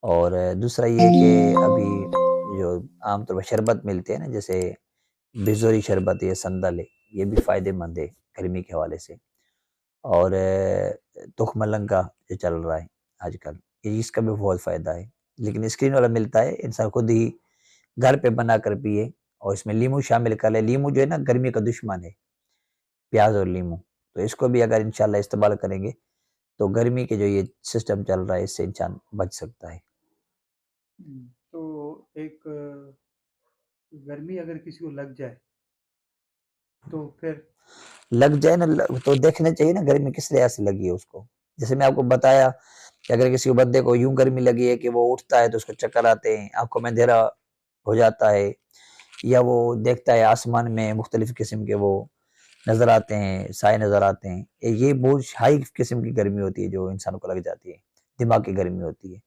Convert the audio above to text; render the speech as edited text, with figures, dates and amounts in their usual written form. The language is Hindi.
और दूसरा ये कि अभी जो आमतौर पर शरबत मिलते हैं ना, जैसे बिजोरी शरबत या संदल है, ये भी फ़ायदेमंद है गर्मी के हवाले से। और तुखमलंग का जो चल रहा है आजकल, ये इसका भी बहुत फ़ायदा है। लेकिन स्क्रीन वाला मिलता है, इंसान खुद ही घर पे बनाकर पिए और इसमें नींबू शामिल कर ले। नींबू जो है ना गर्मी का दुश्मन है, प्याज़ और नींबू। तो इसको भी अगर इंशाल्लाह इस्तेमाल करेंगे, तो गर्मी के जो ये सिस्टम चल रहा है, इससे इंसान बच सकता है। तो एक गर्मी अगर किसी को लग जाए, तो फिर? लग जाए ना तो देखना चाहिए ना गर्मी किस लिहाज से लगी है उसको। जैसे मैं आपको बताया कि अगर किसी को बंदे को यूं गर्मी लगी है कि वो उठता है तो उसको चक्कर आते हैं, आंखों में अंधेरा हो जाता है, या वो देखता है आसमान में मुख्तलिफ किस्म के वो नजर आते हैं, साए नजर आते हैं, ये बहुत हाई किस्म की गर्मी होती है जो इंसान को लग जाती है, दिमाग की गर्मी होती है।